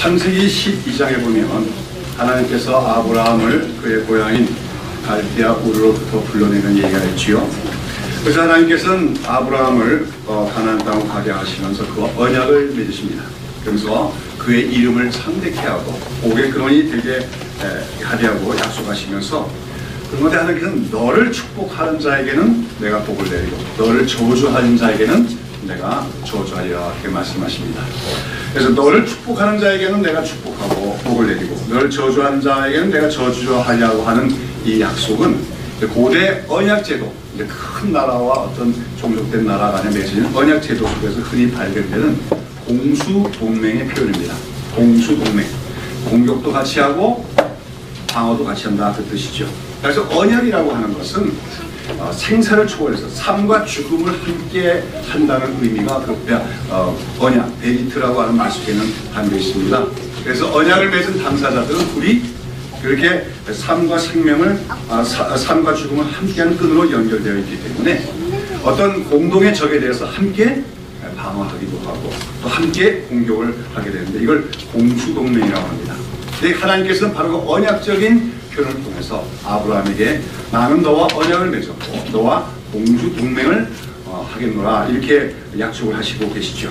창세기 12장에 보면 하나님께서 아브라함을 그의 고향인 갈대아 우르로부터 불러내는 얘기가 있지요. 그래서 하나님께서는 아브라함을 가나안 땅으로 가게 하시면서 그 언약을 맺으십니다. 그래서 그의 이름을 창대케 하고 복의 근원이 되게 하게 하고 약속하시면서 그런데 하나님께서는 너를 축복하는 자에게는 내가 복을 내리고 너를 저주하는 자에게는 내가 저주하리라 이렇게 말씀하십니다. 그래서 너를 축복하는 자에게는 내가 축복하고 복을 내리고 너를 저주하는 자에게는 내가 저주하리라고 하는 이 약속은 고대 언약제도, 큰 나라와 어떤 종족된 나라 간에 맺어진 언약제도 속에서 흔히 발견되는 공수동맹의 표현입니다. 공수동맹, 공격도 같이 하고 방어도 같이 한다 그 뜻이죠. 그래서 언약이라고 하는 것은 생사를 초월해서 삶과 죽음을 함께 한다는 의미가 언약, 베리트라고 하는 말 속에는 담겨 있습니다. 그래서 언약을 맺은 당사자들은 우리 그렇게 삶과 생명을, 삶과 죽음을 함께하는 끈으로 연결되어 있기 때문에 어떤 공동의 적에 대해서 함께 방어하기도 하고 또 함께 공격을 하게 되는데 이걸 공수동맹이라고 합니다. 하나님께서는 바로 그 언약적인 표현을 통해서 아브라함에게 나는 너와 언약을 맺었고 너와 공수동맹을 하겠노라 이렇게 약속을 하시고 계시죠.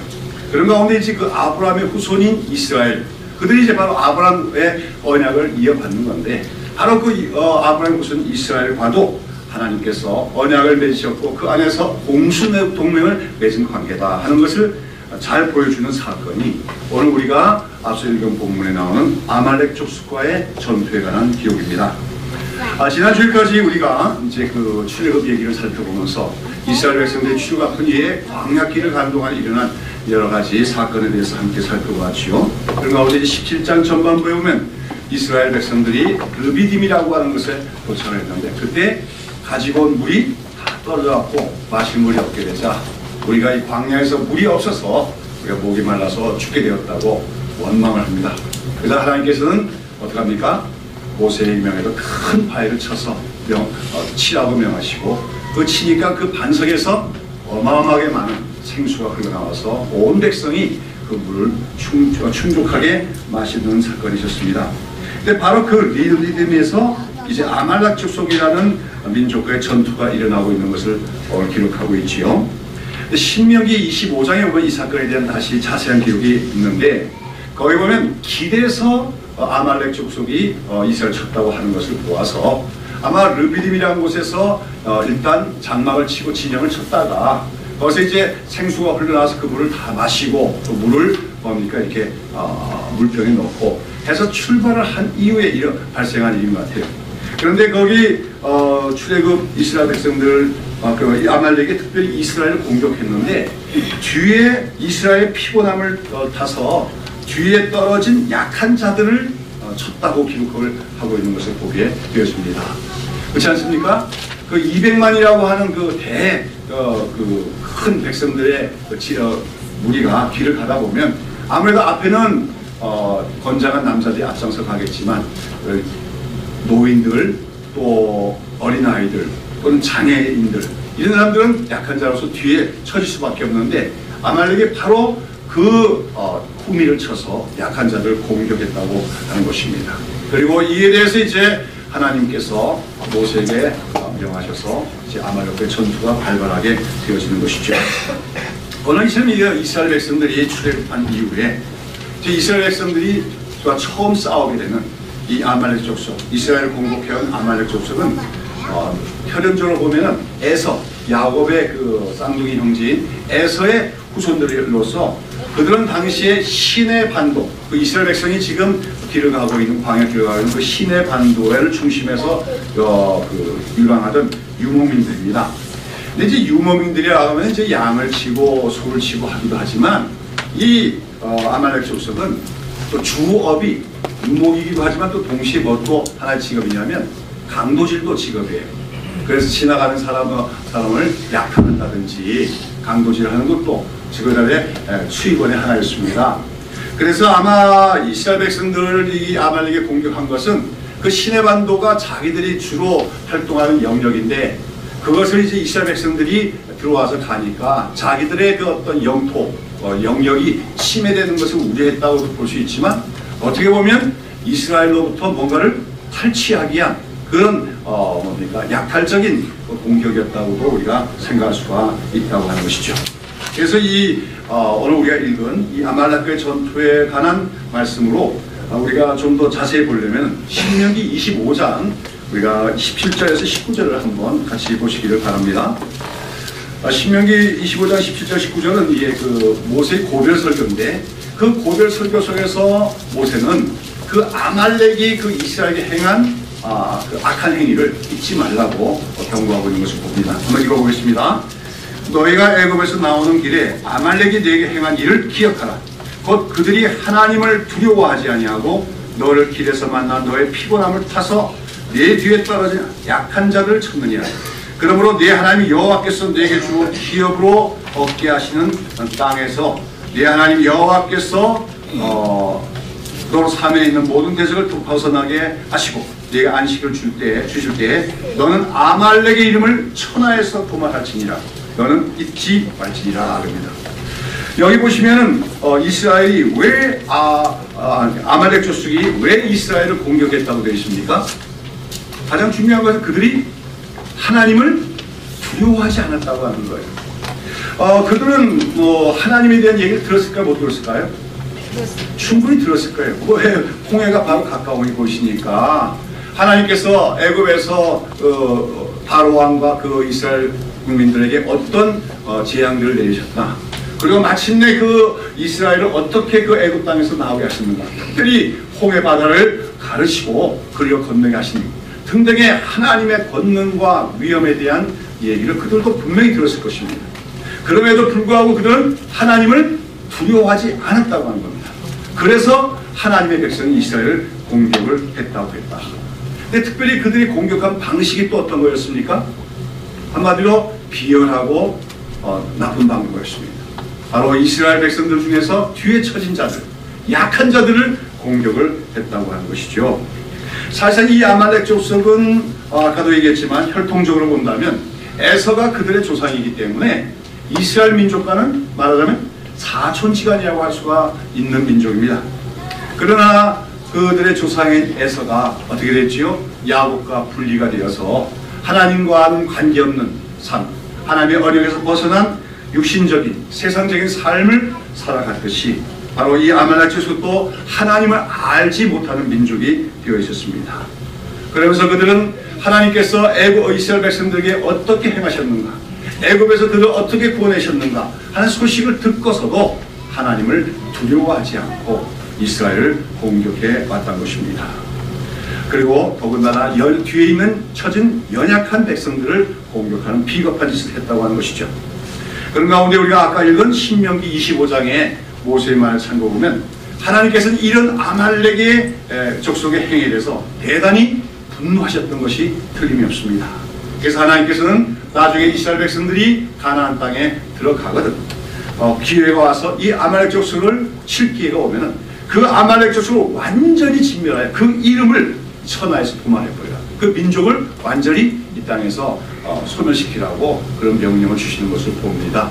그런 가운데 이제 그 아브라함의 후손인 이스라엘, 그들이 이제 바로 아브라함의 언약을 이어받는 건데 바로 그 아브라함의 후손 이스라엘과도 하나님께서 언약을 맺으셨고 그 안에서 공수동맹을 맺은 관계다 하는 것을 잘 보여주는 사건이 오늘 우리가 앞서 읽은 본문에 나오는 아말렉 족속과의 전투에 관한 기록입니다. 지난 주일까지 우리가 이제 그 출애굽 얘기를 살펴보면서 이스라엘 백성들의 출애굽 이후에 광야길을 가는 동안 일어난 여러 가지 사건에 대해서 함께 살펴보았지요. 그런 가운데 17장 전반부에 보면 이스라엘 백성들이 르비딤이라고 하는 것에 도착을 했는데 그때 가지고 온 물이 다 떨어져갖고 마실 물이 없게 되자 우리가 이 광야에서 물이 없어서 우리가 목이 말라서 죽게 되었다고 원망을 합니다. 그래서 하나님께서는 어떻게 합니까? 모세의 명에도 큰 바위를 쳐서 치라고 명하시고 그 치니까 그 반석에서 어마어마하게 많은 생수가 흘러나와서 온 백성이 그 물을 충족하게 마시는 사건이 있었습니다. 근데 바로 그 르비딤에서 이제 아말렉 족속이라는 민족과의 전투가 일어나고 있는 것을 오늘 기록하고 있지요. 신명기 25장에 보면 이 사건에 대한 다시 자세한 기록이 있는데 거기 보면 길에서 아말렉 족속이 이스라엘을 쳤다고 하는 것을 보아서 아마 르비딤이라는 곳에서 일단 장막을 치고 진영을 쳤다가 거기서 이제 생수가 흘러나와서 그 물을 다 마시고 또 물을 뭡니까 이렇게 물병에 넣고 해서 출발을 한 이후에 발생한 일인 것 같아요. 그런데 거기 출애굽 이스라엘 백성들 그 아말렉이 특별히 이스라엘을 공격했는데 뒤에 이스라엘의 피곤함을 타서 뒤에 떨어진 약한 자들을 쳤다고 기록을 하고 있는 것을 보게 되었습니다. 그렇지 않습니까? 그 200만이라고 하는 그 큰 백성들의 무리가 길을 가다 보면 아무래도 앞에는 건장한 남자들이 앞장서 가겠지만 노인들 또 어린아이들 또는 장애인들 이런 사람들은 약한 자로서 뒤에 처질 수밖에 없는데 아말렉이 바로 그 후미를 쳐서 약한 자들을 공격했다고 하는 것입니다. 그리고 이에 대해서 이제 하나님께서 모세에게 명하셔서 이제 아말렉과의 전투가 발발하게 되어지는 것이죠. 오늘 이스라엘 백성들이 출애굽한 이후에 이스라엘 백성들이 처음 싸우게 되는 이 아말렉 족속, 이스라엘을 공격해온 아말렉 족속은 혈연적으로 보면은 에서, 야곱의 그 쌍둥이 형제인 에서의 후손들로서 그들은 당시에 시내 반도, 그 이스라엘 백성이 지금 길을 가고 있는 광야 길을 가고 있는 그 시내 반도를 중심에서 유랑하던 유목민들입니다. 근데 이제 유목민들이라 하면 이제 양을 치고 소를 치고 하기도 하지만 이 아말렉 족속은 또 주업이 유목이기도 하지만 또 동시에 뭐 또 하나의 직업이냐면 강도질도 직업이에요. 그래서 지나가는 사람을 약탈한다든지 강도질을 하는 것도 직업의 수익원의 하나였습니다. 그래서 아마 이스라엘 백성들이 아말렉에 공격한 것은 그 시내반도가 자기들이 주로 활동하는 영역인데 그것을 이제 이스라엘 백성들이 들어와서 가니까 자기들의 그 어떤 영토, 영역이 침해되는 것을 우려했다고 볼 수 있지만 어떻게 보면 이스라엘로부터 뭔가를 탈취하기 위한 그런 뭡니까 약탈적인 공격이었다고도 우리가 생각할 수가 있다고 하는 것이죠. 그래서 오늘 우리가 읽은 이 아말렉과의 전투에 관한 말씀으로 우리가 좀 더 자세히 보려면 신명기 25장 우리가 17절에서 19절을 한번 같이 보시기를 바랍니다. 신명기 25장 17절 19절은 이게 그 모세의 고별 설교인데 그 고별 설교 속에서 모세는 그 아말렉이 그 이스라엘에게 행한 그 악한 행위를 잊지 말라고 경고하고 있는 것을 봅니다. 한번 읽어보겠습니다. 너희가 애굽에서 나오는 길에 아말렉이 네게 행한 일을 기억하라. 곧 그들이 하나님을 두려워하지 아니하고 너를 길에서 만난 너의 피곤함을 타서 네 뒤에 떨어진 약한 자들을 쳤느니라. 그러므로 네 하나님 여호와께서 네게 주어 기업으로 얻게 하시는 땅에서 네 하나님 여호와께서 너로 사면에 있는 모든 대적을 벗어나게 하시고 네게 안식을 주실 때에 너는 아말렉의 이름을 천하에서 도말할지니라. 너는 잊지 말지니라. 그럽니다. 여기 보시면은 이스라엘이 왜 아말렉 족속이 왜 이스라엘을 공격했다고 되어 있습니까? 가장 중요한 것은 그들이 하나님을 두려워하지 않았다고 하는 거예요. 그들은 뭐 하나님에 대한 얘기를 들었을까요? 못 들었을까요? 충분히 들었을 거예요. 왜 홍해가 바로 가까우니 보이시니까 하나님께서 애굽에서 바로 왕과 그 이스라엘 국민들에게 어떤 재앙들을 내리셨나, 그리고 마침내 그 이스라엘을 어떻게 그 애굽 땅에서 나오게 하셨는가, 특별히 홍해 바다를 가르시고 그리고 건너게 하신 등등의 하나님의 권능과 위엄에 대한 얘기를 그들도 분명히 들었을 것입니다. 그럼에도 불구하고 그들은 하나님을 두려워하지 않았다고 하는 겁니다. 그래서 하나님의 백성이 이스라엘을 공격을 했다고 했다. 근데 특별히 그들이 공격한 방식이 또 어떤 거였습니까? 한마디로 비열하고 나쁜 방법이었습니다. 바로 이스라엘 백성들 중에서 뒤에 처진 자들, 약한 자들을 공격을 했다고 하는 것이죠. 사실 이 아말렉 족속은 아까도 얘기했지만 혈통적으로 본다면 에서가 그들의 조상이기 때문에 이스라엘 민족과는 말하자면 사촌지간이라고 할 수가 있는 민족입니다. 그러나 그들의 조상인 에서가 어떻게 됐지요? 야곱과 분리가 되어서 하나님과는 관계없는 삶, 하나님의 언약에서 벗어난 육신적인 세상적인 삶을 살아갔듯이 바로 이 아말렉 족속도 하나님을 알지 못하는 민족이 되어 있었습니다. 그러면서 그들은 하나님께서 이스라엘 백성들에게 어떻게 행하셨는가, 애굽에서 그들을 어떻게 구원하셨는가 하는 소식을 듣고서도 하나님을 두려워하지 않고 이스라엘을 공격해 왔다는 것입니다. 그리고 더군다나 뒤에 있는 처진 연약한 백성들을 공격하는 비겁한 짓을 했다고 하는 것이죠. 그런 가운데 우리가 아까 읽은 신명기 25장의 모세의 말을 참고보면 하나님께서는 이런 아말렉의 족속의 행위에 대해서 대단히 분노하셨던 것이 틀림이 없습니다. 그래서 하나님께서는 나중에 이스라엘 백성들이 가나안 땅에 들어가거든 기회가 와서 이 아말렉 족속을 칠 기회가 오면은 그 아말렉 족속을 완전히 진멸하여 그 이름을 천하에서 도말해버려라. 그 민족을 완전히 이 땅에서 소멸시키라고 그런 명령을 주시는 것을 봅니다.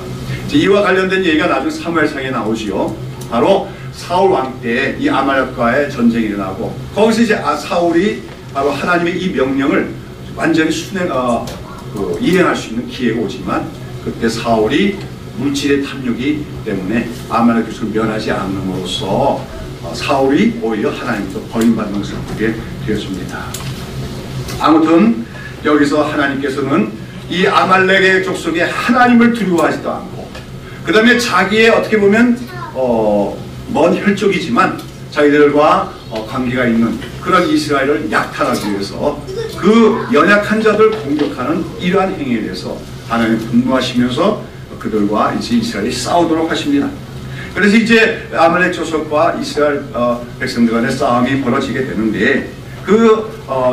이와 관련된 얘기가 나중에 사무엘상에 나오지요. 바로 사울 왕 때 이 아말렉과의 전쟁이 일어나고 거기서 이제 사울이 바로 하나님의 이 명령을 완전히 이행할 수 있는 기회가 오지만 그때 사울이 물질의 탐욕이 때문에 아말렉 족속을 멸하지 않음으로써 사울이 오히려 하나님부터 버림받는 것을 보게 되었습니다. 아무튼 여기서 하나님께서는 이 아말렉의 족속에 하나님을 두려워하지도 않고 그 다음에 자기의 어떻게 보면 먼 혈족이지만 자기들과 관계가 있는 그런 이스라엘을 약탈하기 위해서 그 연약한 자들 공격하는 이러한 행위에 대해서 하나님 분노하시면서 그들과 이제 이스라엘이 싸우도록 하십니다. 그래서 이제 아말렉 족속과 이스라엘 백성들 간의 싸움이 벌어지게 되는데 그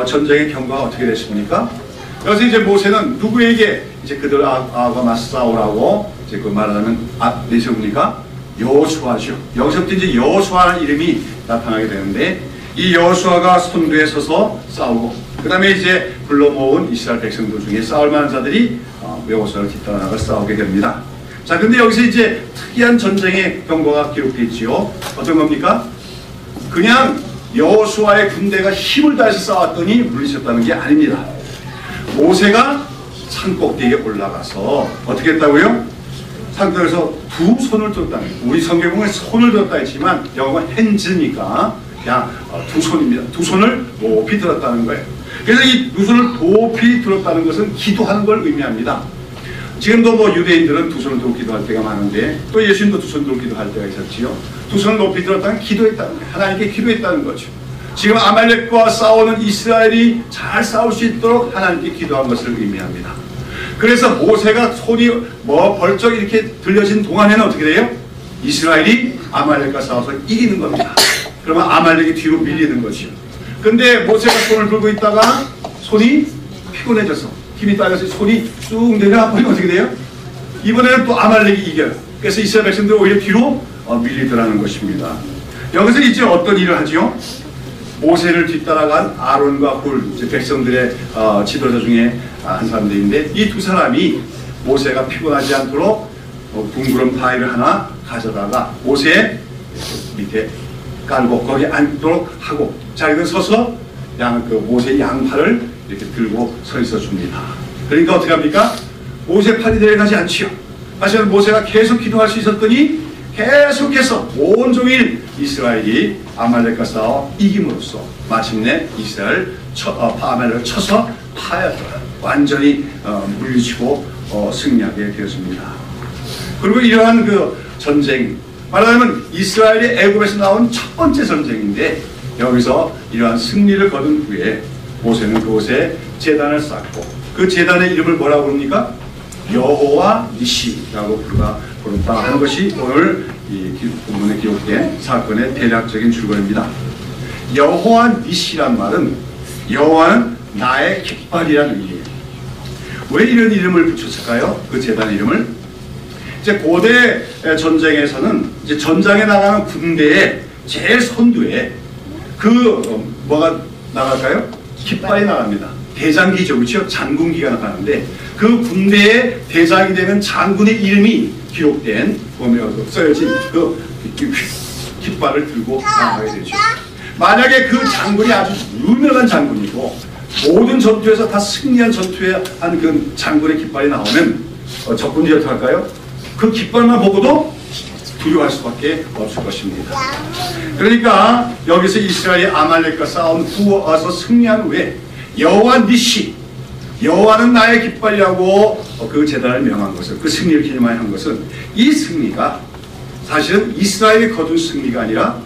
전쟁의 경과가 어떻게 됐습니까? 그래서 이제 모세는 누구에게 이제 그들과 맞싸우라고 이제 그 말하자면 내세웁니까? 여호수아죠. 여기서부터 이제 여호수아라는 이름이 나타나게 되는데 이 여호수아가 선두에 서서 싸우고 그 다음에 이제 불러 모은 이스라엘 백성들 중에 싸울 만한 자들이 여호수아를 뒤따라 나가 싸우게 됩니다. 자, 근데 여기서 이제 특이한 전쟁의 경과가 기록되어 있지요. 어떤 겁니까? 그냥 여호수아의 군대가 힘을 다해서 싸웠더니 물리쳤다는 게 아닙니다. 모세가 산꼭대기에 올라가서 어떻게 했다고요? 산꼭대기에서 두 손을 들었다는 거예요. 우리 성경에 손을 들었다 했지만 영어가 핸즈니까 그냥 두 손입니다. 두 손을 높이 들었다는 거예요. 그래서 이 두 손을 높이 들었다는 것은 기도하는 걸 의미합니다. 지금도 뭐 유대인들은 두 손을 들고 기도할 때가 많은데 또 예수님도 두 손을 들고 기도할 때가 있었지요. 두 손을 높이 들었다는 기도했다는 거예요. 하나님께 기도했다는 거죠. 지금 아말렉과 싸우는 이스라엘이 잘 싸울 수 있도록 하나님께 기도한 것을 의미합니다. 그래서 모세가 손이 벌쩍 이렇게 들려진 동안에는 어떻게 돼요? 이스라엘이 아말렉과 싸워서 이기는 겁니다. 그러면 아말렉이 뒤로 밀리는 거죠. 근데 모세가 손을 들고 있다가 손이 피곤해져서 힘이 딸려서 손이 쑥 내려와 버리면 어떻게 돼요? 이번에는 또 아말렉이 이겨요. 그래서 이스라엘 백성들이 오히려 뒤로 밀리더라는 것입니다. 여기서 이제 어떤 일을 하죠? 모세를 뒤따라간 아론과 훌, 백성들의 지도자 중에 한 사람들인데 이 두 사람이 모세가 피곤하지 않도록 둥그런 바위를 하나 가져다가 모세 밑에 깔고 거기 앉도록 하고 자기는 서서 모세의 양팔을 이렇게 들고 서 있어 줍니다. 그러니까 어떻게 합니까? 모세 팔이 내려가지 않지요. 사실은 모세가 계속 기도할 수 있었더니 계속해서 온종일 이스라엘이 아말렉과 싸워 이김으로써 마침내 이스라엘 아말렉을 쳐서 완전히 물리치고 승리하게 되었습니다. 그리고 이러한 그 전쟁, 말하자면 이스라엘이 애굽에서 나온 첫 번째 전쟁인데 여기서 이러한 승리를 거둔 후에 모세는 그곳에 제단을 쌓고 그 제단의 이름을 뭐라고 부릅니까? 여호와 니시라고 부른다 하는 것이 오늘 이 본문에 기록된 사건의 대략적인 줄거리입니다. 여호와 니시란 말은 여호와는 나의 깃발이라는 의미예요. 왜 이런 이름을 붙였을까요? 그 제단 이름을 이제 고대 전쟁에서는 이제 전장에 나가는 군대의 제일 선두에 뭐가 나갈까요? 깃발이 나갑니다. 대장기죠, 그렇죠? 장군기가 나가는데 그 군대의 대장이 되는 장군의 이름이 기록된 써여진 그 깃발을 들고 나가게 되죠. 만약에 그 장군이 아주 유명한 장군이고 모든 전투에서 다 승리한 전투에 한 그 장군의 깃발이 나오면 적군들이 어떻게 할까요? 그 깃발만 보고도 두려워할 수밖에 없을 것입니다. 그러니까 여기서 이스라엘이 아말렉과 싸운 후 와서 승리한 후에 여호와 니시, 여호와는 나의 깃발이라고 그 제단을 명한 것은, 그 승리를 기념한 것은 이 승리가 사실은 이스라엘이 거둔 승리가 아니라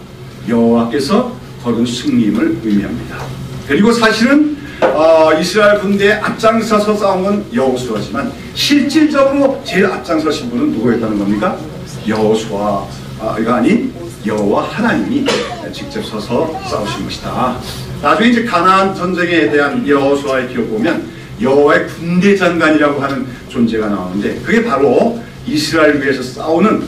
여호와께서 거둔 승리임을 의미합니다. 그리고 사실은 이스라엘 군대에 앞장서서 싸운 건 여호수아지만 실질적으로 제일 앞장서신 분은 누구였다는 겁니까? 여호수아가 아닌 여호와 하나님이 직접 서서 싸우신 것이다. 나중에 이제 가나안 전쟁에 대한 여호수아의 기록 보면 여호와의 군대 장관이라고 하는 존재가 나오는데 그게 바로 이스라엘 위에서 싸우는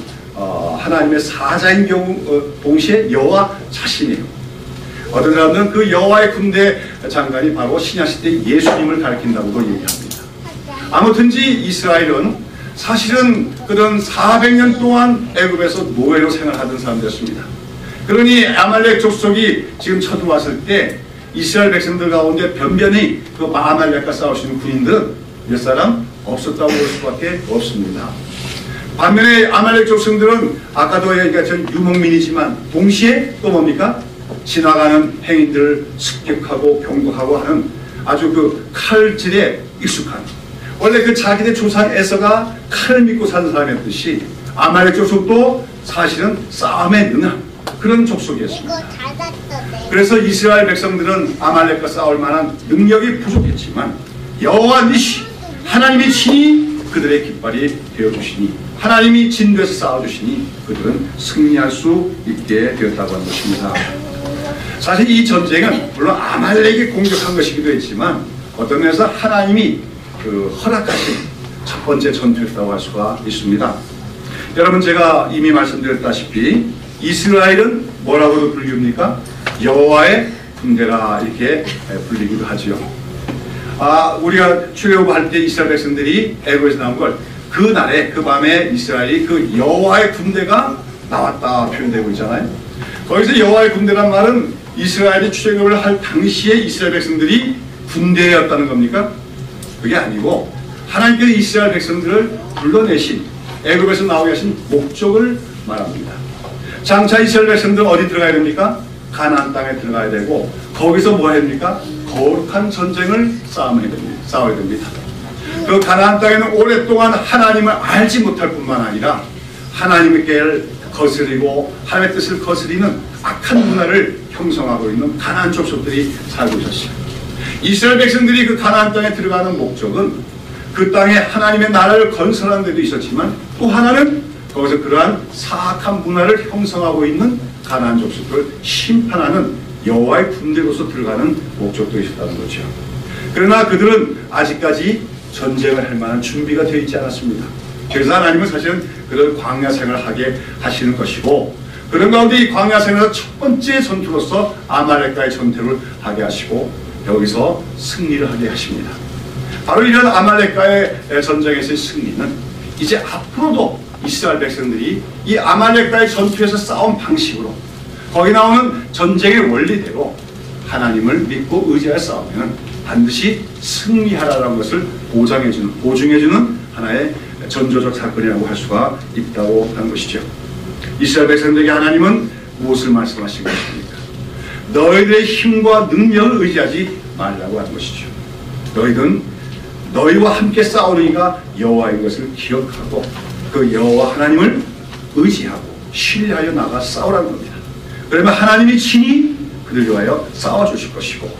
하나님의 사자인 경우 동시에 여호와 자신이에요. 어떤 사람들은 그 여호와의 군대 장관이 바로 신약시대 예수님을 가리킨다고도 얘기합니다. 아무튼지 이스라엘은 사실은 그런 400년 동안 애굽에서 노예로 생활하던 사람들이었습니다. 그러니 아말렉 족속이 지금 쳐들어왔을 때 이스라엘 백성들 가운데 변변히 그 아말렉과 싸우시는 군인들은 몇 사람 없었다고 볼 수밖에 없습니다. 반면에 아말렉 족속들은 아까도 얘기했던 유목민이지만 동시에 또 뭡니까? 지나가는 행인들을 습격하고 병거하고 하는 아주 그 칼질에 익숙한, 원래 그 자기네 조상 에서가 칼을 믿고 사는 사람이었듯이 아말렉 족속도 사실은 싸움에 능한 그런 족속이었습니다. 그래서 이스라엘 백성들은 아말렉과 싸울 만한 능력이 부족했지만 여호와 니시, 하나님이 친히 그들의 깃발이 되어주시니, 하나님이 진도에서 싸워주시니 그들은 승리할 수 있게 되었다고 하는 것입니다. 사실 이 전쟁은 물론 아말렉이 공격한 것이기도 했지만 어떤 면에서 하나님이 허락하신 첫 번째 전투였다고 할 수가 있습니다. 여러분, 제가 이미 말씀드렸다시피 이스라엘은 뭐라고도 불립니까? 여호와의 군대라 이렇게 불리기도 하지요. 우리가 출애굽할 때 이스라엘 백성들이 애굽에서 나온 걸 그날에 그 밤에 이스라엘이 그 여호와의 군대가 나왔다 표현되고 있잖아요. 거기서 여호와의 군대란 말은 이스라엘이 출애굽을 할 당시에 이스라엘 백성들이 군대였다는 겁니까? 그게 아니고 하나님께서 이스라엘 백성들을 불러내신, 애굽에서 나오게 하신 목적을 말합니다. 장차 이스라엘 백성들은 어디 들어가야 됩니까? 가나안 땅에 들어가야 되고, 거기서 뭐 해야 됩니까? 거룩한 전쟁을 싸워야 됩니다. 그 가나안 땅에는 오랫동안 하나님을 알지 못할 뿐만 아니라 하나님께 거스리고 하나님의 뜻을 거스리는 악한 문화를 형성하고 있는 가나안 족속들이 살고 있었어요. 이스라엘 백성들이 그 가나안 땅에 들어가는 목적은 그 땅에 하나님의 나라를 건설하는 데도 있었지만, 또 하나는 거기서 그러한 사악한 문화를 형성하고 있는 가나안 족속들을 심판하는 여호와의 군대로서 들어가는 목적도 있었다는 거죠. 그러나 그들은 아직까지 전쟁을 할 만한 준비가 되어 있지 않았습니다. 그래서 하나님은 사실은 그런 광야 생활을 하게 하시는 것이고, 그런 가운데 이 광야 생활에서 첫 번째 전투로서 아말렉과의 전투를 하게 하시고 여기서 승리를 하게 하십니다. 바로 이런 아말렉과의 전쟁에서의 승리는 이제 앞으로도 이스라엘 백성들이 이 아말렉과의 전투에서 싸운 방식으로, 거기 나오는 전쟁의 원리대로 하나님을 믿고 의지하여 싸우면 반드시 승리하라는 것을 보증해주는 하나의 전조적 사건이라고 할 수가 있다고 하는 것이죠. 이스라엘 백성들에게 하나님은 무엇을 말씀하신 것입니까? 너희들의 힘과 능력을 의지하지 말라고 하는 것이죠. 너희는 너희와 함께 싸우는 이가 여호와인 것을 기억하고 그 여호와 하나님을 의지하고 신뢰하여 나가 싸우라는 겁니다. 그러면 하나님이 친히 그들 위하여 싸워주실 것이고,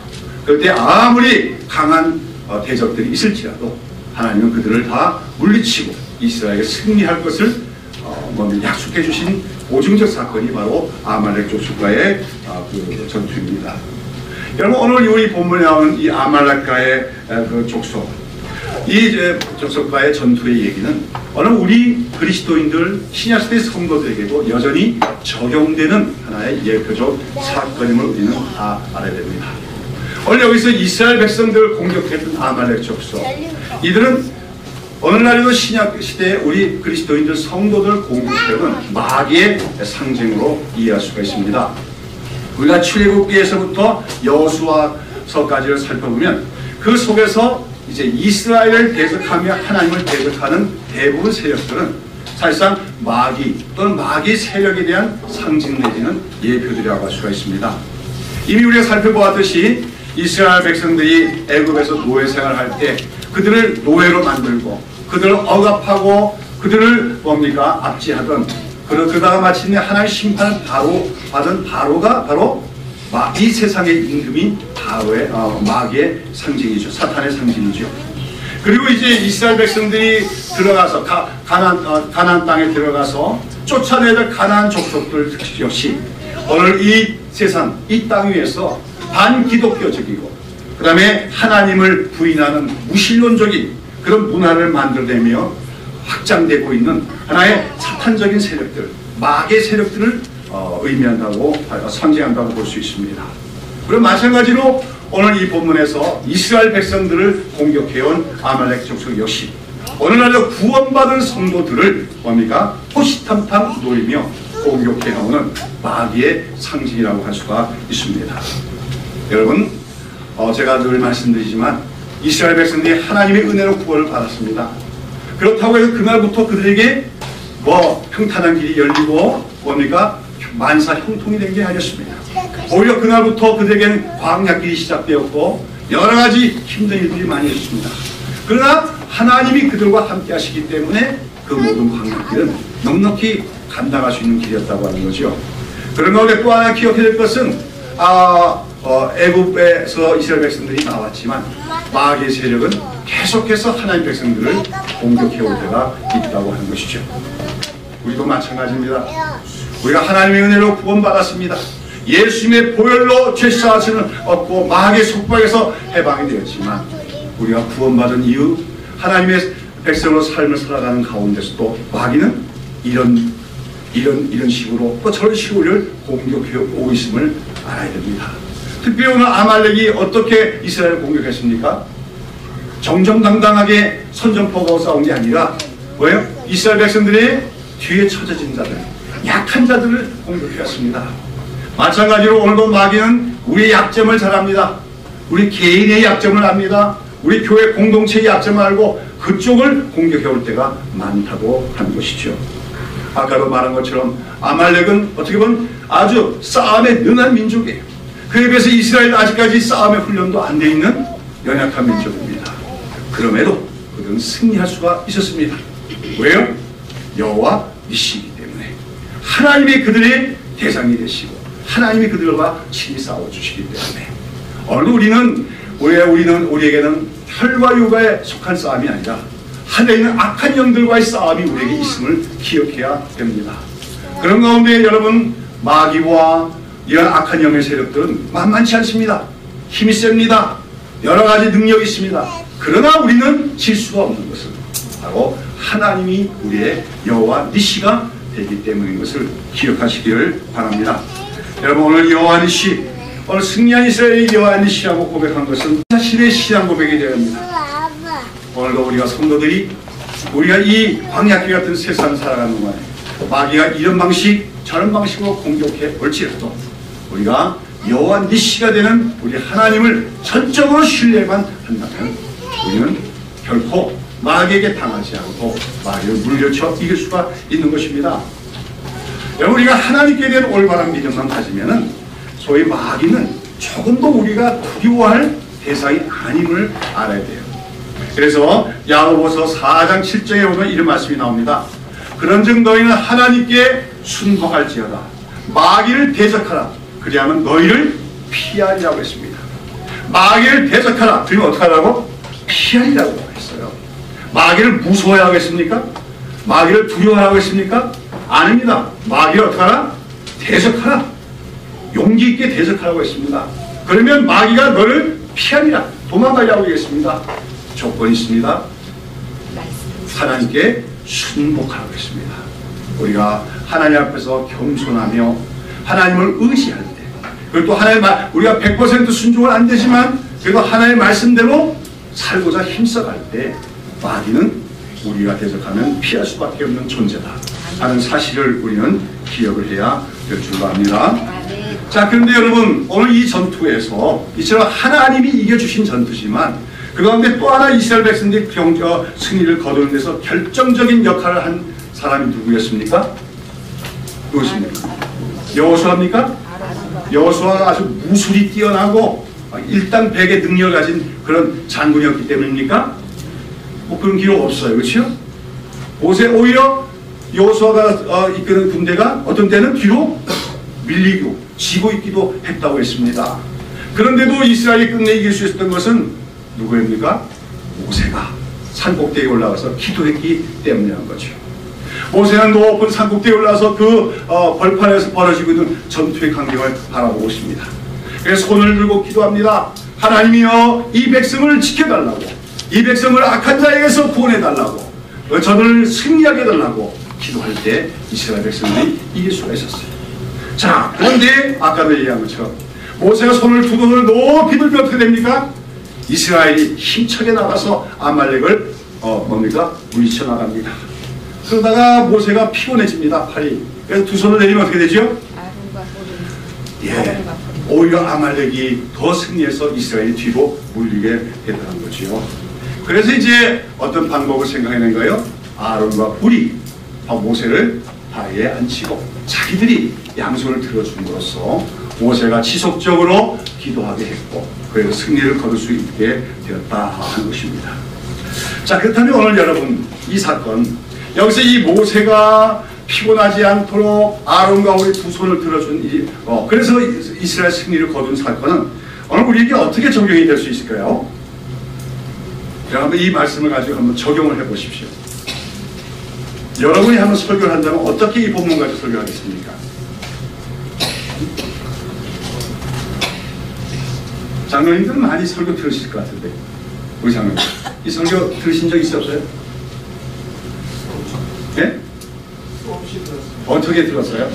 그럴 때 아무리 강한 대적들이 있을지라도 하나님은 그들을 다 물리치고 이스라엘에 승리할 것을 약속해 주신 보증적 사건이 바로 아말렉 족속과의 그 전투입니다. 여러분, 오늘 우리 본문에 나오는 이 아말렉과의 그 족속, 이 족속과의 전투의 얘기는 오늘 우리 그리스도인들 신약시대 성도들에게도 여전히 적용되는 하나의 예표적 사건임을 우리는 다 알아야 됩니다. 오늘 여기서 이스라엘 백성들을 공격했던 아말렉 족속, 이들은 오늘날에도 신약시대에 우리 그리스도인들 성도들 공격되는 마귀의 상징으로 이해할 수가 있습니다. 우리가 출애굽기에서부터 여호수아서까지를 살펴보면 그 속에서 이제 이스라엘을 대적하며 하나님을 대적하는 대부분 세력들은 사실상 마귀 또는 마귀 세력에 대한 상징 내지는 예표들이라고 할 수가 있습니다. 이미 우리가 살펴보았듯이 이스라엘 백성들이 애굽에서 노예 생활할 때 그들을 노예로 만들고 그들을 억압하고 그들을 압지하던, 그러다가 마침내 하나님의 심판을 받은 바로가 바로 이 세상의 임금인 바로의 마귀의 상징이죠. 사탄의 상징이죠. 그리고 이제 이스라엘 백성들이 들어가서 가나안 땅에 들어가서 쫓아내던 가나안 족속들 역시 오늘 이 세상, 이 땅 위에서 반기독교적이고 그 다음에 하나님을 부인하는 무신론적인 그런 문화를 만들어내며 확장되고 있는 하나의 사탄적인 세력들, 마귀의 세력들을 상징한다고 볼 수 있습니다. 그리고 마찬가지로 오늘 이 본문에서 이스라엘 백성들을 공격해온 아말렉 족속 역시 오늘날도 구원받은 성도들을 호시탐탐 노리며 공격해오는 마귀의 상징이라고 할 수가 있습니다. 여러분, 제가 늘 말씀드리지만 이스라엘 백성들이 하나님의 은혜로 구원을 받았습니다. 그렇다고 해서 그날부터 그들에게 평탄한 길이 열리고 만사 형통이 된 게 아니었습니다. 오히려 그날부터 그들에게는 광야길이 시작되었고 여러 가지 힘든 일들이 많이 있었습니다. 그러나 하나님이 그들과 함께 하시기 때문에 그 모든 광야길은 넉넉히 감당할 수 있는 길이었다고 하는 거죠. 그런 가운데 또 하나 기억해야 될 것은 애굽에서 이스라엘 백성들이 나왔지만 마귀의 세력은 계속해서 하나님 백성들을 공격해올 때가 있다고 하는 것이죠. 우리도 마찬가지입니다. 우리가 하나님의 은혜로 구원받았습니다. 예수님의 보혈로 죄사하심을 얻고 마귀의 속박에서 해방이 되었지만 우리가 구원받은 이후 하나님의 백성으로 삶을 살아가는 가운데서도 마귀는 이런 식으로 또 저런 식으로 우리를 공격해 오고 있음을 알아야 됩니다. 특별히 오늘 아말렉이 어떻게 이스라엘을 공격했습니까? 정정당당하게 선전포고하고 싸운 게 아니라 뭐예요? 이스라엘 백성들의 뒤에 처져진 자들, 약한 자들을 공격해왔습니다. 마찬가지로 오늘도 마귀는 우리의 약점을 잘 압니다. 우리 개인의 약점을 압니다. 우리 교회 공동체의 약점을 알고 그쪽을 공격해 올 때가 많다고 하는 것이죠. 아까도 말한 것처럼 아말렉은 어떻게 보면 아주 싸움에 능한 민족이에요. 그에 비해서 이스라엘은 아직까지 싸움의 훈련도 안 돼 있는 연약한 민족입니다. 그럼에도 그들은 승리할 수가 있었습니다. 왜요? 여호와 니시이기 때문에 하나님이 그들의 대상이 되시고 하나님이 그들과 친히 싸워주시기 때문에 오늘도 우리에게는 혈과 육에 속한 싸움이 아니라 하늘에 있는 악한 영들과의 싸움이 우리에게 있음을 기억해야 됩니다. 그런 가운데 여러분, 마귀와 이런 악한 영의 세력들은 만만치 않습니다. 힘이 셉니다. 여러 가지 능력이 있습니다. 그러나 우리는 질 수가 없는 것은 바로 하나님이 우리의 여호와 니시가 되기 때문인 것을 기억하시기를 바랍니다. 여러분, 오늘 여호와 니시, 오늘 승리한 이스라엘의 여호와 니시라고 고백한 것은 자신의 신앙 고백이 되어야 합니다. 오늘도 우리가 성도들이 우리가 이 광야길 같은 세상을 살아가는 동안에 마귀가 이런 방식 저런 방식으로 공격해 올지라도 우리가 여호와 니시가 되는 우리 하나님을 전적으로 신뢰만 한다면 우리는 결코 마귀에게 당하지 않고 마귀를 물리쳐 이길 수가 있는 것입니다. 여러분, 우리가 하나님께 대한 올바른 믿음만 가지면은 소위 마귀는 조금도 우리가 두려워할 대상이 아님을 알아야 돼요. 그래서 야고보서 4장 7절에 보면 이런 말씀이 나옵니다. 그런즉 너희는 하나님께 순종할지어다. 마귀를 대적하라. 그리하면 너희를 피하리라고 했습니다. 마귀를 대적하라. 그러면 어떻게 하라고? 피하리라고 했어요. 마귀를 무서워하라고 했습니까? 마귀를 두려워하라고 했습니까? 아닙니다. 마귀를 어떻게 하라? 대적하라. 용기 있게 대적하라고 했습니다. 그러면 마귀가 너를 피하리라. 도망가려고 했습니다. 조건이 있습니다. 하나님께 순복하라고 했습니다. 우리가 하나님 앞에서 겸손하며 하나님을 의지할 때, 그리고 또 하나님 우리가 100% 순종은 안 되지만 그래도 하나님의 말씀대로 살고자 힘써갈 때 마귀는 우리가 대적하면 피할 수밖에 없는 존재다 하는 사실을 우리는 기억을 해야 될 줄로 압니다. 자, 그런데 여러분, 오늘 이 전투에서 이처럼 하나님이 이겨주신 전투지만 그 가운데 또 하나 이스라엘 백성들이 승리를 거두는 데서 결정적인 역할을 한 사람이 누구였습니까? 누구십니까? 여호수아입니까? 여호수아가 아주 무술이 뛰어나고 일당백의 능력을 가진 그런 장군이었기 때문입니까? 뭐 그런 기록 없어요. 그렇죠? 오히려 여호수아가 이끄는 군대가 어떤 때는 뒤로 밀리고 지고 있기도 했다고 했습니다. 그런데도 이스라엘이 끝내 이길 수 있었던 것은 누구입니까? 모세가 산꼭대기에 올라가서 기도했기 때문이라는 거죠. 모세는 높은 산꼭대기에 올라가서 그 벌판에서 벌어지고 있는 전투의 광경을 바라보고 있습니다. 그래서 손을 들고 기도합니다. 하나님이여, 이 백성을 지켜달라고, 이 백성을 악한 자에게서 구원해달라고, 저들을 승리하게 해달라고 기도할 때 이스라엘 백성들이 이길 수가 있었어요. 자, 그런데 아까도 얘기한 것처럼 모세가 손을 두 손을 높이 들면 어떻게 됩니까? 이스라엘이 힘차게 나가서 아말렉을 물리쳐 나갑니다. 그러다가 모세가 피곤해집니다. 팔이. 그래서 두 손을 내리면 어떻게 되죠? 예, 오히려 아말렉이 더 승리해서 이스라엘이 뒤로 물리게 되더라는 거죠. 그래서 이제 어떤 방법을 생각해낸 거예요? 아론과 훌이 모세를 바위에 앉히고 자기들이 양손을 들어줌으로써 모세가 지속적으로 기도하게 했고 그래서 승리를 거둘 수 있게 되었다 하는 것입니다. 자, 그렇다면 오늘 여러분, 이 사건, 여기서 이 모세가 피곤하지 않도록 아론과 우리 두 손을 들어준 그래서 이스라엘 승리를 거둔 사건은 오늘 우리에게 어떻게 적용이 될 수 있을까요? 여러분, 이 말씀을 가지고 한번 적용을 해보십시오. 여러분이 한번 설교를 한다면 어떻게 이 본문 가지고 설교하겠습니까? 장로님들은 많이 설교 들으실 것 같은데, 우리 장로님, 이 설교 들으신 적 있었어요? 네? 어떻게 들었어요?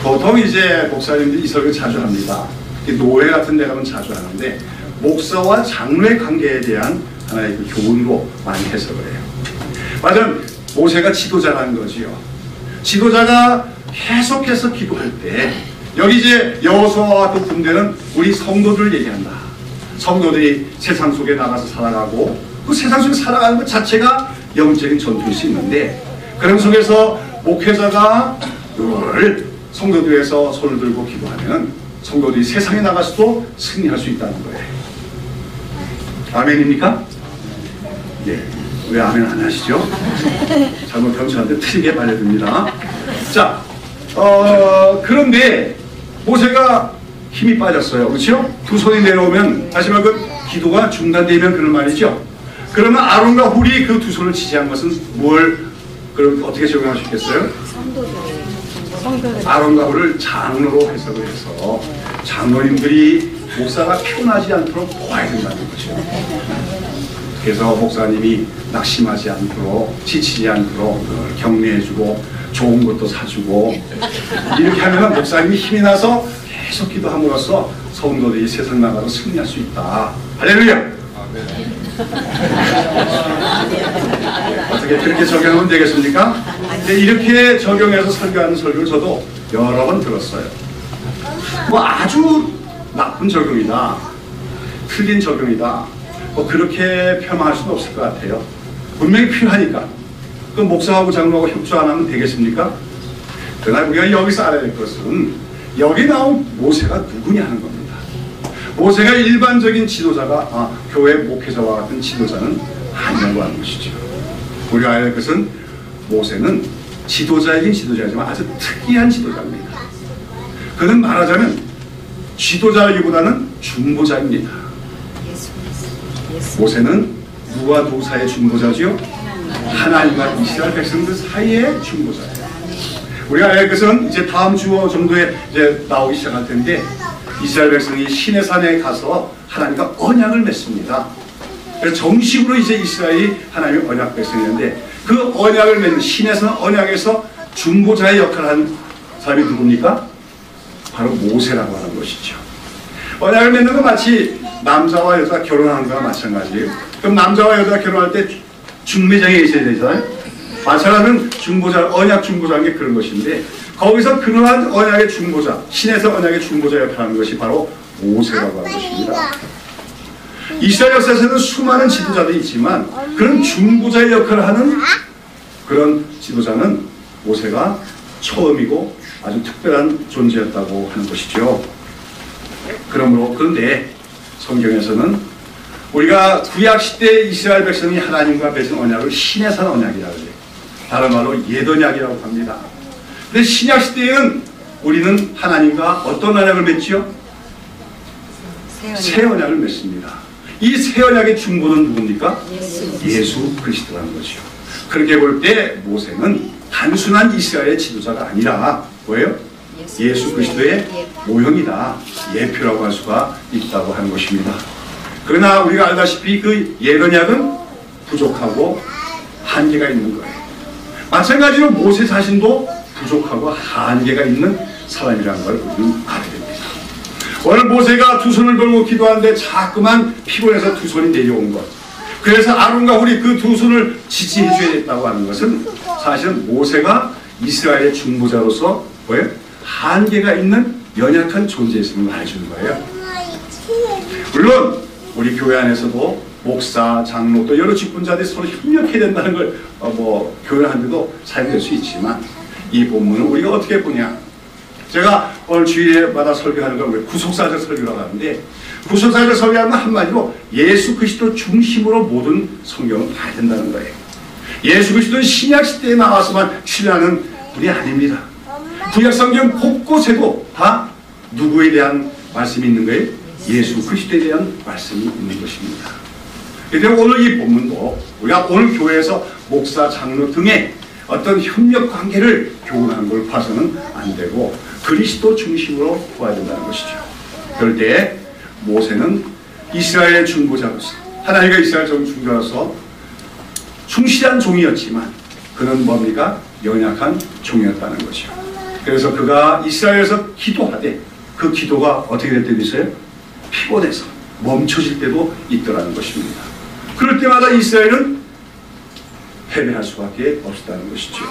보통 이제 목사님들이 이 설교 자주 합니다. 노회 같은 데 가면 자주 하는데 목사와 장로의 관계에 대한 하나의 그 교훈으로 많이 해석을 해요. 맞아, 모세가 지도자라는 거지요. 지도자가 계속해서 기도할 때 여기 이제 여호수아와 그 군대는 우리 성도들을 얘기한다. 성도들이 세상 속에 나가서 살아가고 그 세상 속에 살아가는 것 자체가 영적인 전투일 수 있는데 그런 속에서 목회자가 늘 성도들 위해서 손을 들고 기도하면 성도들이 세상에 나가서도 승리할 수 있다는 거예요. 아멘입니까? 예. 왜 아멘 안 하시죠? 잘못하면 저한테 틀리게 말해줍니다. 자, 그런데 모세가 힘이 빠졌어요. 그렇죠? 두 손이 내려오면 다시 말해 기도가 중단되면 그런 말이죠. 그러면 아론과 훌이 그 두 손을 지지한 것은 그럼 어떻게 적용할 수 있겠어요? 아론과 훌을 장로로 해석을 해서 장로님들이 목사가 피곤하지 않도록 도와야 된다는 거죠. 그래서 목사님이 낙심하지 않도록 지치지 않도록 늘 격려해주고 좋은 것도 사주고 이렇게 하면 목사님이 힘이 나서 계속 기도함으로써 성도들이 세상 나가서 승리할 수 있다. 할렐루야. 어떻게 그렇게 적용하면 되겠습니까? 네, 이렇게 적용해서 설교하는 설교를 저도 여러 번 들었어요. 뭐 아주 나쁜 적용이다, 틀린 적용이다, 뭐 그렇게 폄하할 수는 없을 것 같아요. 분명히 필요하니까. 그 목사하고 장로하고 협조 안 하면 되겠습니까? 그러나 우리가 여기서 알아야 될 것은 여기 나온 모세가 누구냐는 겁니다. 모세가 일반적인 지도자가 교회 목회자와 같은 지도자는 아니라고 하는 것이죠. 우리가 알아야 될 것은 모세는 지도자이긴 지도자이지만 아주 특이한 지도자입니다. 그는 말하자면 지도자이기보다는 중보자입니다. 모세는 누구와 누구 사이의 중보자지요? 하나님과 이스라엘 백성들 사이의 중보자예요. 우리가 알아야 할 것은 이제 다음 주 정도에 이제 나오기 시작할 텐데 이스라엘 백성이 시내 산에 가서 하나님과 언약을 맺습니다. 그래서 정식으로 이제 이스라엘이 하나님의 언약 백성이었는데 그 언약을 맺는 시내산 언약에서 중보자의 역할을 한 사람이 누굽니까? 바로 모세라고 하는 것이죠. 언약을 맺는 건 마치 남자와 여자 결혼하는 거와 마찬가지예요. 그럼 남자와 여자가 결혼할 때 중매장에 있어야 되잖아요. 마찬가지는 중보자, 언약 중보자인 게 그런 것인데 거기서 그러한 언약의 중보자, 신에서 언약의 중보자 역할을 하는 것이 바로 모세라고 하는 것입니다. 이스라엘 역사에서는 수많은 지도자들이 있지만 그런 중보자의 역할을 하는 그런 지도자는 모세가 처음이고 아주 특별한 존재였다고 하는 것이죠. 그런데 성경에서는 우리가 구약시대 이스라엘 백성이 하나님과 맺은 언약을 시내산 언약이라고 해요. 다른 말로 옛 언약이라고 합니다. 근데 신약시대에는 우리는 하나님과 어떤 언약을 맺지요? 새 언약을 맺습니다. 이 새 언약의 중보는 누굽니까? 예수 그리스도라는 거죠. 그렇게 볼 때 모세는 단순한 이스라엘의 지도자가 아니라 뭐예요? 예수 그리스도의 모형이다, 예표라고 할 수가 있다고 하는 것입니다. 그러나 우리가 알다시피 그 옛 언약은 부족하고 한계가 있는 거예요. 마찬가지로 모세 자신도 부족하고 한계가 있는 사람이라는 걸 우리는 알아야 됩니다. 오늘 모세가 두 손을 들고 기도하는데 자꾸만 피곤해서 두 손이 내려온 것, 그래서 아론과 훌이 그 두 손을 지지해 줘야 됐다고 하는 것은 사실은 모세가 이스라엘의 중보자로서 뭐예요? 한계가 있는 연약한 존재였음을 말해주는 거예요. 물론 우리 교회 안에서도 목사, 장로 또 여러 직분자들이 서로 협력해야 된다는 걸 교회하는데도 사용될 수 있지만 이 본문은 우리가 어떻게 보냐? 제가 오늘 주일마다 설교하는 걸 구속사적 설교라고 하는데 구속사적 설교하면 한마디로 예수 그리스도 중심으로 모든 성경을 봐야 된다는 거예요. 예수 그리스도는 신약시대에 나와서만 신뢰하는 분이 아닙니다. 구약성경 곳곳에도 다 누구에 대한 말씀이 있는 거예요? 예수 그리스도에 대한 말씀이 있는 것입니다. 그런데 오늘 이 본문도 우리가 오늘 교회에서 목사, 장로 등의 어떤 협력 관계를 교훈하는 걸 봐서는 안 되고 그리스도 중심으로 보아야 된다는 것이죠. 그럴 때 모세는 이스라엘의 중보자로서 하나님과 이스라엘 중보자로서 충실한 종이었지만 그는 뭡니까? 연약한 종이었다는 것이죠. 그래서 그가 이스라엘에서 기도하되 그 기도가 어떻게 될 때도 있어요? 피곤해서 멈춰질 때도 있더라는 것입니다. 그럴 때마다 이스라엘은 패배할 수밖에 없었다는 것이죠.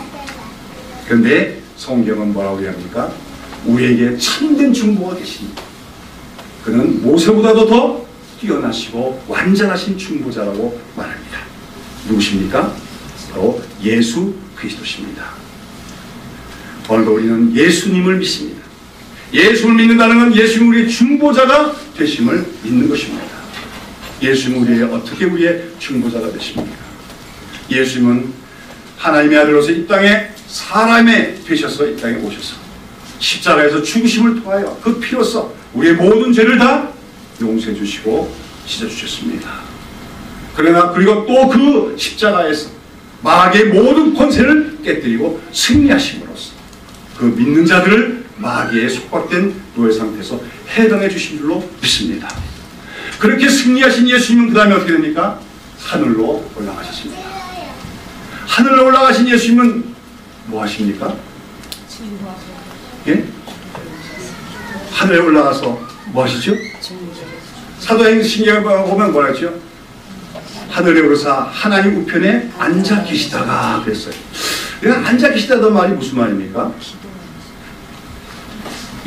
그런데 성경은 뭐라고 이야기합니까? 우리에게 참된 중보가 되십니다. 그는 모세보다도 더 뛰어나시고 완전하신 중보자라고 말합니다. 누구십니까? 바로 예수 그리스도십니다. 오늘도 우리는 예수님을 믿습니다. 예수를 믿는다는 건 예수님 우리의 중보자가 되심을 믿는 것입니다. 예수님 우리의 어떻게 우리의 중보자가 되십니까? 예수님은 하나님의 아들로서 이 땅에 사람이 되셔서 이 땅에 오셔서 십자가에서 죽으심을 통하여 그 피로써 우리의 모든 죄를 다 용서해 주시고 씻어주셨습니다. 그러나 그리고 또 그 십자가에서 마귀의 모든 권세를 깨뜨리고 승리하심으로써 그 믿는 자들을 마귀에 속박된 노예 상태에서 해당해 주신 줄로 믿습니다. 그렇게 승리하신 예수님은 그 다음에 어떻게 됩니까? 하늘로 올라가셨습니다. 하늘로 올라가신 예수님은 뭐 하십니까? 예? 하늘에 올라가서 뭐 하시죠? 사도행전에 보면 뭐라 했죠? 하늘에 오르사 하나님 우편에 앉아 계시다가 그랬어요. 앉아 계시다는 말이 무슨 말입니까?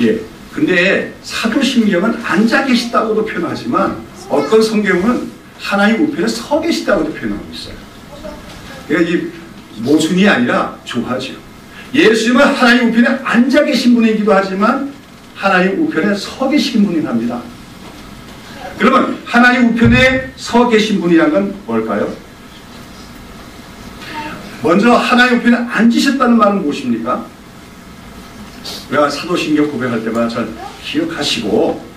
예. 근데 사도신경은 앉아 계시다고도 표현하지만 어떤 성경은 하나님 우편에 서 계시다고도 표현하고 있어요. 그러니까 이 모순이 아니라 조화죠. 예수님은 하나님 우편에 앉아 계신 분이기도 하지만 하나님 우편에 서 계신 분이긴 합니다. 그러면 하나님 우편에 서 계신 분이란 건 뭘까요? 먼저 하나님 우편에 앉으셨다는 말은 무엇입니까? 우리가 사도신경 고백할 때마다 잘 기억하시고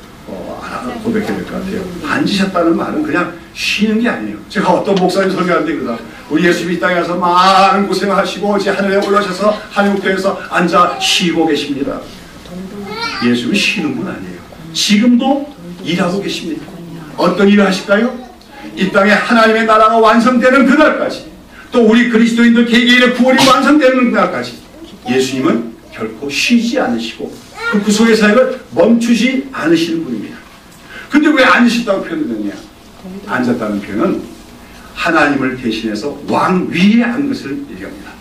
고백해야 될 것 같아요. 앉으셨다는 말은 그냥 쉬는 게 아니에요. 제가 어떤 목사님 설교하는데 그러다 우리 예수님이 이 땅에 와서 많은 고생을 하시고 이제 하늘에 올라오셔서 하나님 우편에서 앉아 쉬고 계십니다. 예수님은 쉬는 분 아니에요. 지금도 일하고 계십니다. 어떤 일을 하실까요? 이 땅에 하나님의 나라가 완성되는 그날까지, 또 우리 그리스도인들 개개인의 구원이 완성되는 그날까지 예수님은 결코 쉬지 않으시고 그 구속의 사역을 멈추지 않으시는 분입니다. 근데 왜 앉으셨다고 표현되느냐? 앉았다는 표현은 하나님을 대신해서 왕 위에 앉은 것을 얘기합니다.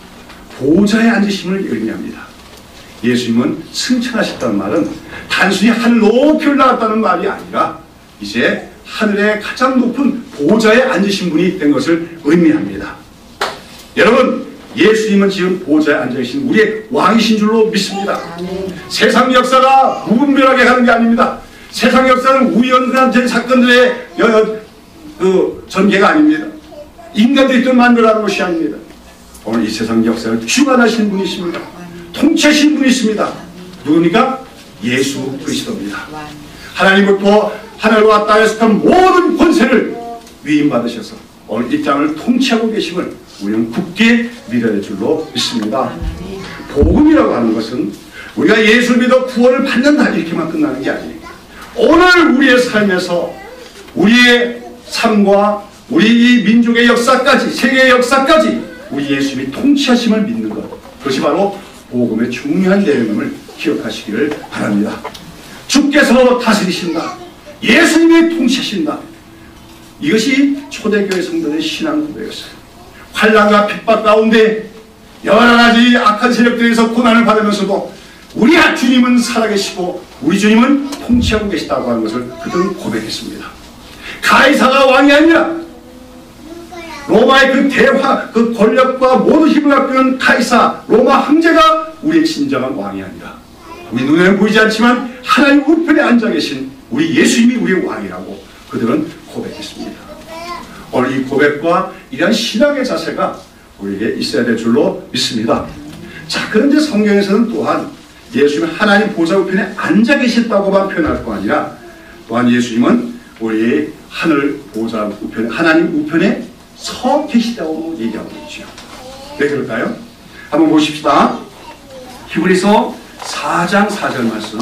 보좌에 앉으심을 의미합니다. 예수님은 승천하셨다는 말은 단순히 하늘 높이 올라갔다는 말이 아니라 이제 하늘의 가장 높은 보좌에 앉으신 분이 된 것을 의미합니다. 여러분, 예수님은 지금 보좌에 앉아계신 우리의 왕이신 줄로 믿습니다. 세상 역사가 무분별하게 가는 게 아닙니다. 세상 역사는 우연한 사건들의 전개가 아닙니다. 인간들이 또 만들어가는 것이 아닙니다. 오늘 이 세상 역사를 주관하시는 분이 있습니다. 통치하시는 분이 있습니다. 누굽니까? 예수 그리스도입니다. 하나님으로부터 하늘과 땅에 속한 모든 권세를 위임받으셔서 오늘 이 땅을 통치하고 계심을 우리는 굳게 믿어야 될 줄로 믿습니다. 복음이라고 하는 것은 우리가 예수를 믿어 구원을 받는다 이렇게만 끝나는 게 아니에요. 오늘 우리의 삶에서 우리의 삶과 우리 이 민족의 역사까지 세계의 역사까지 우리 예수님이 통치하심을 믿는 것, 그것이 바로 복음의 중요한 내용임을 기억하시기를 바랍니다. 주께서 다스리신다. 예수님이 통치하신다. 이것이 초대교회 성도의 신앙 고백이었어요. 환난과 핍박 가운데 여러 가지 악한 세력들에서 고난을 받으면서도 우리 주님은 살아계시고 우리 주님은 통치하고 계시다고 하는 것을 그들은 고백했습니다. 가이사가 왕이 아니라 로마의 그 권력과 모든 힘을 갖고 있는 가이사 로마 황제가 우리의 진정한 왕이 아니라 우리 눈에는 보이지 않지만 하나님 우편에 앉아 계신 우리 예수님이 우리의 왕이라고 그들은 고백했습니다. 오늘 이 고백과 이러한 신앙의 자세가 우리에게 있어야 될 줄로 믿습니다. 자, 그런데 성경에서는 또한 예수님은 하나님 보좌 우편에 앉아 계셨다고만 표현할 거 아니라 또한 예수님은 우리의 하늘 보좌 우편에 하나님 우편에 서 계시다고 얘기하고 있죠. 왜 그럴까요? 한번 보십시다. 히브리서 4장 4절 말씀.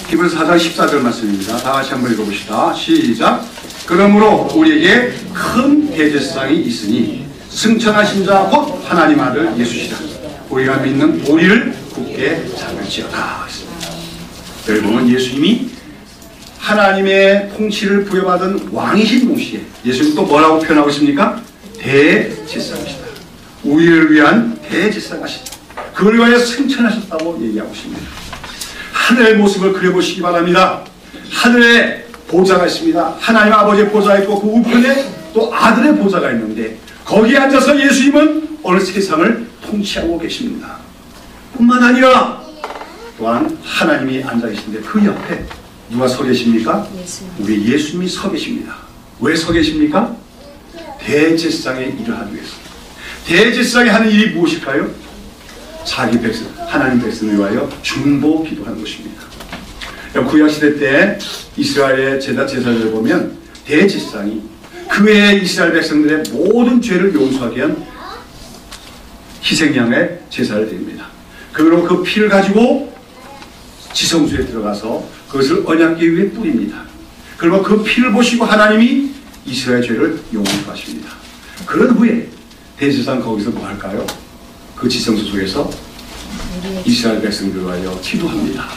히브리서 4장 14절 말씀입니다. 다 같이 한번 읽어봅시다. 시작. 그러므로 우리에게 큰 대제사장이 있으니 승천하신 자 곧 하나님 아들 예수시라. 우리가 믿는 우리를 굳게 잡을지어다. 결국은 예수님이 하나님의 통치를 부여받은 왕이신 동시에 예수님 또 뭐라고 표현하고 있습니까? 대제사장이시다. 우리를 위한 대제사장이시다. 그걸 위하여 승천하셨다고 얘기하고 있습니다. 하늘의 모습을 그려보시기 바랍니다. 하늘에 보좌가 있습니다. 하나님 아버지의 보좌가 있고 그 우편에 또 아들의 보좌가 있는데 거기에 앉아서 예수님은 오늘 세상을 통치하고 계십니다. 뿐만 아니라 또한 하나님이 앉아 계신데 그 옆에 누가 서 계십니까? 우리 예수님이 서 계십니다. 왜 서 계십니까? 대제사장의 일을 하기 위해서. 대제사장이 하는 일이 무엇일까요? 자기 백성, 하나님 백성을 위하여 중보 기도하는 것입니다. 구약시대 때 이스라엘의 제사를 보면 대제사장이 그 외의 이스라엘 백성들의 모든 죄를 용서하기 위한 희생양의 제사를 드립니다. 그리고 그 피를 가지고 지성소에 들어가서 그것을 언약궤 위에 뿌립니다. 그리고 그 피를 보시고 하나님이 이스라엘 죄를 용서하십니다. 그런 후에 대제사장 거기서 뭐 할까요? 그 지성소 속에서 이스라엘 백성들을 위하여 기도합니다.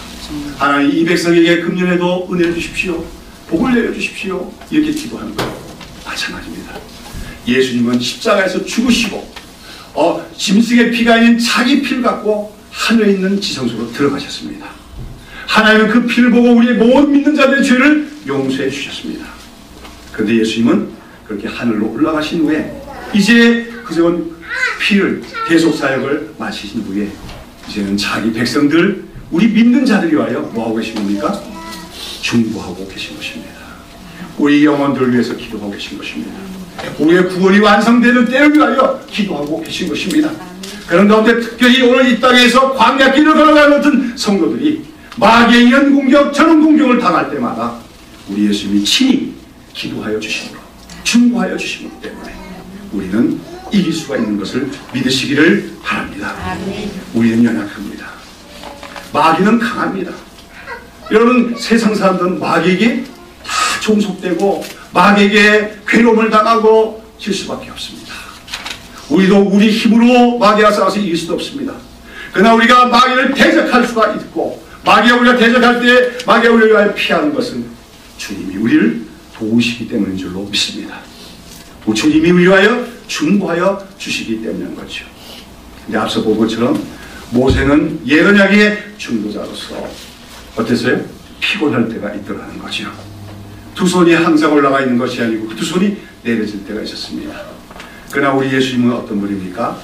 하나님 이 백성에게 금년에도 은혜를 주십시오. 복을 내려주십시오. 이렇게 기도하는 거예요. 마찬가지입니다. 예수님은 십자가에서 죽으시고 짐승의 피가 아닌 자기 피를 갖고 하늘에 있는 지성소로 들어가셨습니다. 하나님은 그 피를 보고 우리의 모든 믿는 자들의 죄를 용서해 주셨습니다. 그런데 예수님은 그렇게 하늘로 올라가신 후에 이제 그전 피를 대속사역을 마치신 후에 이제는 자기 백성들 우리 믿는 자들이 위하여 뭐하고 계신 겁니까? 중보하고 계신 것입니다. 우리 영혼들을 위해서 기도하고 계신 것입니다. 우리의 구원이 완성되는 때를 위하여 기도하고 계신 것입니다. 그런 가운데 특별히 오늘 이 땅에서 광야길을 걸어가는 어떤 성도들이 마귀의 이런 공격 저런 공격을 당할 때마다 우리 예수님이 친히 기도하여 주심으로 중보하여 주심으로 때문에 우리는 이길 수가 있는 것을 믿으시기를 바랍니다. 우리는 연약합니다. 마귀는 강합니다. 여러분 세상 사람들은 마귀에게 다 종속되고 마귀에게 괴로움을 당하고 질 수밖에 없습니다. 우리도 우리 힘으로 마귀와 싸워서 이길 수도 없습니다. 그러나 우리가 마귀를 대적할 수가 있고 마귀가 우리가 대적할 때 마귀가 우리를 위하여 피하는 것은 주님이 우리를 도우시기 때문인 줄로 믿습니다. 주님이 우리를 위하여 중보하여 주시기 때문인 거죠. 근데 앞서 본 것처럼 모세는 옛 언약의 중보자로서 어땠어요? 피곤할 때가 있더라는 거죠. 두 손이 항상 올라가 있는 것이 아니고 그 두 손이 내려질 때가 있었습니다. 그러나 우리 예수님은 어떤 분입니까?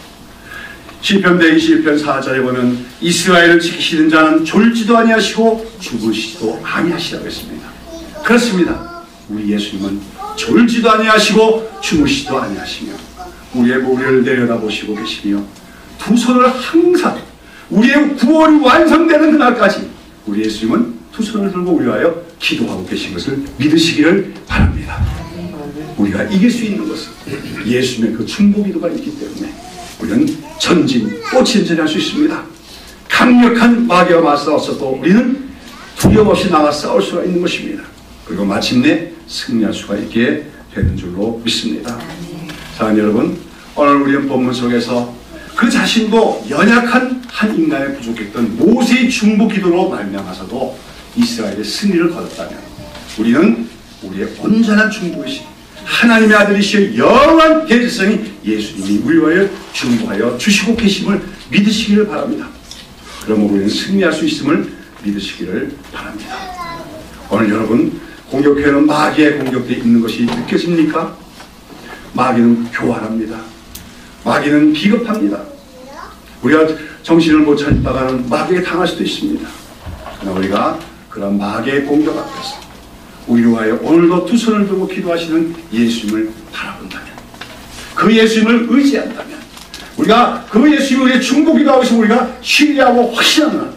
시편 121편 4절에 보면 이스라엘을 지키시는 자는 졸지도 아니하시고 죽으시지도 아니하시라고 했습니다. 그렇습니다. 우리 예수님은 졸지도 아니하시고 주무시지도 아니하시며 우리의 머리를 내려다보시고 계시며 두 손을 항상 우리의 구원이 완성되는 그날까지 우리 예수님은 두 손을 들고 우리 위하여 기도하고 계신 것을 믿으시기를 바랍니다. 우리가 이길 수 있는 것은 예수님의 그 중보기도가 있기 때문에 우리는 꽃전진할 수 있습니다. 강력한 마귀와 맞서서도 우리는 두려움 없이 나가 싸울 수가 있는 것입니다. 그리고 마침내 승리할 수가 있게 되는 줄로 믿습니다. 사랑하는 여러분, 오늘 우리는 본문 속에서 그 자신도 연약한 한 인간에 부족했던 모세의 중보기도로 말미암아서도 이스라엘의 승리를 거뒀다면 우리는 우리의 온전한 중보이신 하나님의 아들이시여 영원한 대제사장이 예수님이 우리를 위하여 중보하여 주시고 계심을 믿으시기를 바랍니다. 그러면 우리는 승리할 수 있음을 믿으시기를 바랍니다. 오늘 여러분 공격해오는 마귀의 공격들이 있는 것이 느껴집니까? 마귀는 교활합니다. 마귀는 비겁합니다. 우리가 정신을 못 차리다가는 마귀에게 당할 수도 있습니다. 그러나 우리가 그런 마귀의 공격 앞에서 우리를 위하여 오늘도 두 손을 들고 기도하시는 예수님을 바라본다면, 그 예수님을 의지한다면, 우리가 그 예수님을 우리의 중보기도하고 있으면 우리가 신뢰하고 확신하는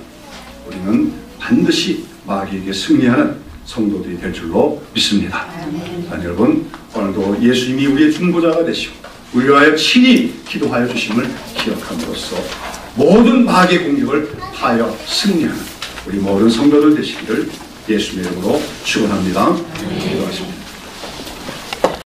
우리는 반드시 마귀에게 승리하는 성도들이 될 줄로 믿습니다. 여러분, 오늘도 예수님이 우리의 중보자가 되시고 우리를 위하여 친히 기도하여 주심을 기억함으로써 모든 마귀의 공격을 하여 승리하는 우리 모든 성도들 되시기를 예수님의 이름으로 축원합니다. 기도하십니다.